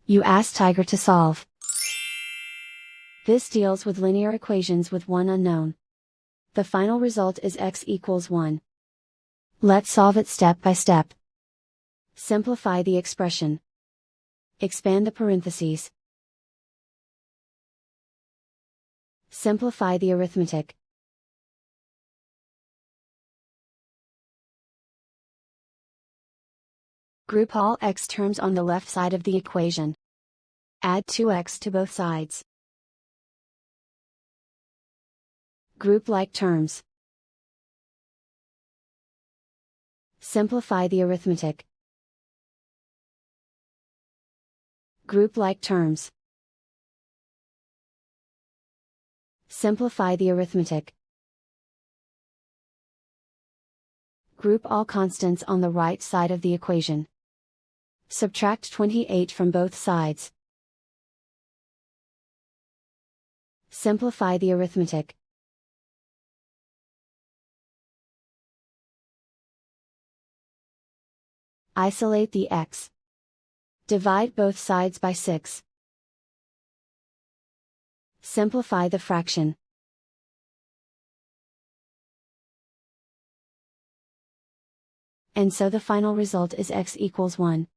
You ask Tiger to solve. This deals with linear equations with one unknown. The final result is x equals 1. Let's solve it step by step. Simplify the expression. Expand the parentheses. Simplify the arithmetic. Group all x terms on the left side of the equation. Add 2x to both sides. Group like terms. Simplify the arithmetic. Group like terms. Simplify the arithmetic. Group all constants on the right side of the equation. Subtract 28 from both sides. Simplify the arithmetic. Isolate the x. Divide both sides by 6. Simplify the fraction. And so the final result is x equals 1.